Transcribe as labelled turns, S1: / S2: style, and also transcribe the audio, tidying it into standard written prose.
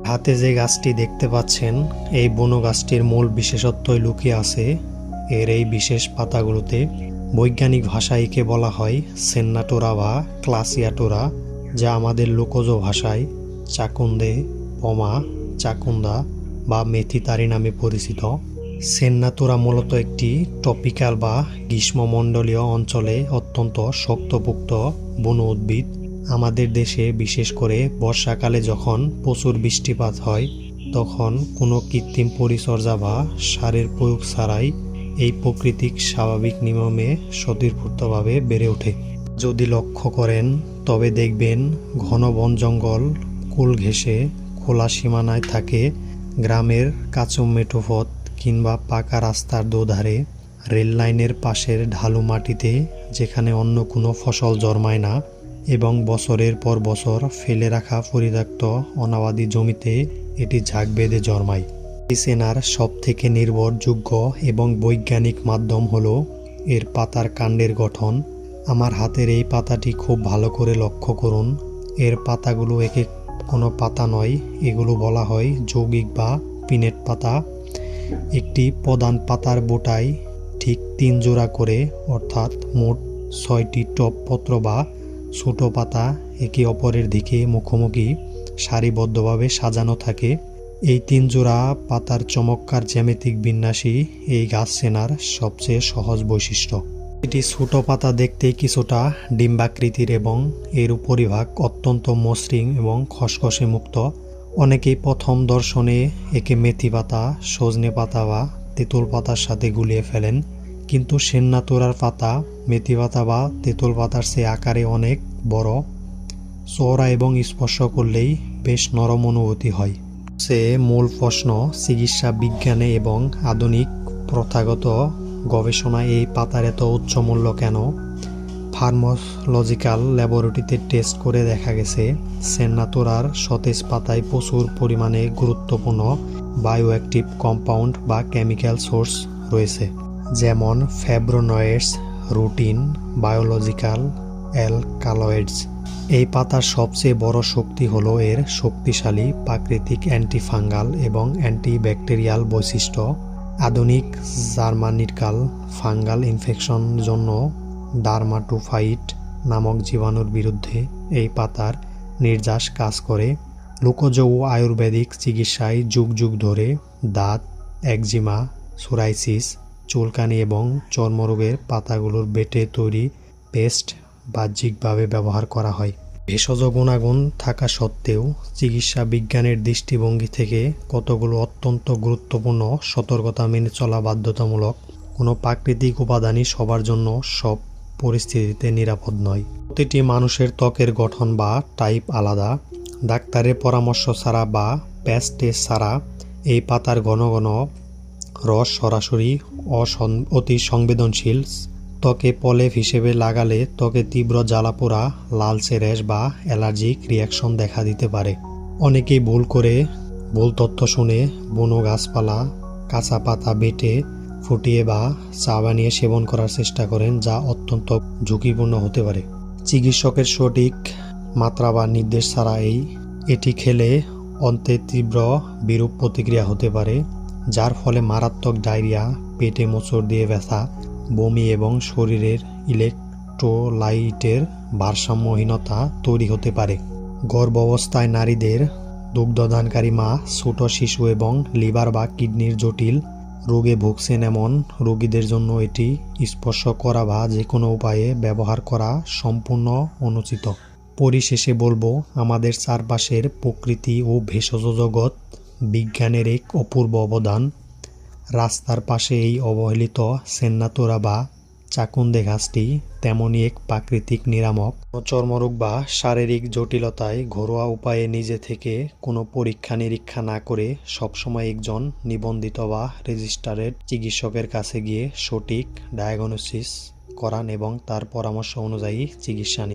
S1: হাতে যে গাছটি দেখতে পাচ্ছেন, এই বনো গাছটির মূল বিশেষত্বই লুকিয়ে আছে এর এই বিশেষ পাতাগুলোতে। বৈজ্ঞানিক ভাষায় একে বলা হয় সেন্নাটোরা বা ক্লাসিয়াটোরা, যা আমাদের লোকজ ভাষায় চাকুন্দে, পমা, চাকুন্দা বা মেথিতারি নামে পরিচিত। সেন্নাটোরা মূলত একটি টপিক্যাল বা গ্রীষ্মমণ্ডলীয় অঞ্চলে অত্যন্ত শক্তপোক্ত বনো উদ্ভিদ। আমাদের দেশে বিশেষ করে বর্ষাকালে যখন প্রচুর বৃষ্টিপাত হয়, তখন কোনো কৃত্রিম পরিচর্যা বা সারের প্রয়োগ ছাড়াই এই প্রাকৃতিক স্বাভাবিক নিয়মে স্বতঃস্ফূর্তভাবে বেড়ে ওঠে। যদি লক্ষ্য করেন তবে দেখবেন ঘন বন জঙ্গল কুল ঘেঁষে খোলা সীমানায় থাকে। গ্রামের কাঁচু মেঠো পথ কিংবা পাকা রাস্তার দুধারে, রেল লাইনের পাশের ঢালু মাটিতে যেখানে অন্য কোনো ফসল জন্মায় না, এবং বছরের পর বছর ফেলে রাখা পরিত্যক্ত অনাবাদি জমিতে এটি ঝাঁক বেঁধে জন্মায়। চেনার সব থেকে নির্ভরযোগ্য এবং বৈজ্ঞানিক মাধ্যম হলো এর পাতার কাণ্ডের গঠন। আমার হাতের এই পাতাটি খুব ভালো করে লক্ষ্য করুন। এর পাতাগুলো এক এক কোনো পাতা নয়, এগুলো বলা হয় যৌগিক বা পিনেট পাতা। একটি প্রধান পাতার বোটায় ঠিক 3 জোড়া করে, অর্থাৎ মোট 6টি টপ পত্র বা ছোট পাতা একে অপরের দিকে মুখোমুখি সারিবদ্ধভাবে সাজানো থাকে। এই 3 জোড়া পাতার চমৎকার জ্যামিতিক বিন্যাসই এই গাছ চেনার সবচেয়ে সহজ বৈশিষ্ট্য। এটি ছোট পাতা দেখতে কিছুটা ডিম্বাকৃতির এবং এর উপরিভাগ অত্যন্ত মসৃণ এবং খসখসে মুক্ত। অনেকেই প্রথম দর্শনে একে মেথি পাতা, সজনে পাতা বা তেঁতুল পাতার সাথে গুলিয়ে ফেলেন, কিন্তু সেন্নাটোরার পাতা মেথি পাতা বা তেঁতুল পাতার চেয়ে আকারে অনেক বড়, চওড়া এবং স্পর্শ করলেই বেশ নরম অনুভূতি হয়। সে মূল প্রশ্ন, চিকিৎসা বিজ্ঞানে এবং আধুনিক প্রথাগত গবেষণায় এই পাতার এত উচ্চ মূল্য কেন? ফার্মাকোলজিক্যাল ল্যাবরেটরিতে টেস্ট করে দেখা গেছে সেন্নাটোরার সতেজ পাতায় প্রচুর পরিমাণে গুরুত্বপূর্ণ বায়োঅ্যাক্টিভ কম্পাউন্ড বা কেমিক্যাল সোর্স রয়েছে, যেমন ফ্ল্যাভোনয়েডস, রুটিন, বায়োলজিক্যাল অ্যালকালয়েডস। এই পাতার সবচেয়ে বড় শক্তি হলো এর শক্তিশালী প্রাকৃতিক অ্যান্টিফাঙ্গাল এবং অ্যান্টিব্যাকটেরিয়াল বৈশিষ্ট্য। আধুনিক জার্মানিকাল ফাঙ্গাল ইনফেকশন জন্য ডার্মাটোফাইট নামক জীবাণুর বিরুদ্ধে এই পাতার নির্যাস কাজ করে। লোকজ ও আয়ুর্বেদিক চিকিৎসায় যুগ যুগ ধরে দাঁত, একজিমা, সোরাইসিস, চুলকানি এবং চর্মরোগের পাতাগুলোর বেটে তৈরি পেস্ট বাহ্যিকভাবে ব্যবহার করা হয়। ভেষজ গুণাগুণ থাকা সত্ত্বেও চিকিৎসা বিজ্ঞানের দৃষ্টিভঙ্গি থেকে কতগুলো অত্যন্ত গুরুত্বপূর্ণ সতর্কতা মেনে চলা বাধ্যতামূলক। কোনো প্রাকৃতিক উপাদানই সবার জন্য সব পরিস্থিতিতে নিরাপদ নয়। প্রতিটি মানুষের ত্বকের গঠন বা টাইপ আলাদা। ডাক্তারের পরামর্শ ছাড়া বা প্যাচ টেস্ট ছাড়া এই পাতার ঘন ঘন রস সরাসরি অতি সংবেদনশীল। ত্বকে প্রলেপ হিসেবে লাগালে ত্বকে তীব্র জ্বালাপোড়া, লালচে র্যাশ বা অ্যালার্জিক রিয়াকশন দেখা দিতে পারে। অনেকেই ভুল তথ্য শুনে বনো গাছপালা কাঁচা পাতা বেটে ফুটিয়ে বা চা বানিয়ে সেবন করার চেষ্টা করেন, যা অত্যন্ত ঝুঁকিপূর্ণ হতে পারে। চিকিৎসকের সঠিক মাত্রা বা নির্দেশ ছাড়া এটি খেলে অন্তে তীব্র বিরূপ প্রতিক্রিয়া হতে পারে, যার ফলে মারাত্মক ডায়রিয়া, পেটে মোচড় দিয়ে ব্যথা, বমি এবং শরীরের ইলেকট্রোলাইটের ভারসাম্যহীনতা তৈরি হতে পারে। গর্ভাবস্থায় নারীদের, দুগ্ধদানকারী মা, ছোট শিশু এবং লিভার বা কিডনির জটিল রোগে ভুগছেন এমন রোগীদের জন্য এটি স্পর্শ করা বা যে কোনো উপায়ে ব্যবহার করা সম্পূর্ণ অনুচিত। পরিশেষে বলবো, আমাদের চারপাশের প্রকৃতি ও ভেষজ জগৎ বিজ্ঞানের এক অপূর্ব অবদান। রাস্তার পাশে এই অবহেলিত সেন্নাটোরা বা চাকুন্দে গাছটি তেমনই এক প্রাকৃতিক নিরামক। চর্মরোগ বা শারীরিক জটিলতায় ঘরোয়া উপায়ে নিজে থেকে কোনো পরীক্ষা নিরীক্ষা না করে সবসময় একজন নিবন্ধিত বা রেজিস্টার্ড চিকিৎসকের কাছে গিয়ে সঠিক ডায়াগনোসিস করান এবং তার পরামর্শ অনুযায়ী চিকিৎসা নিন।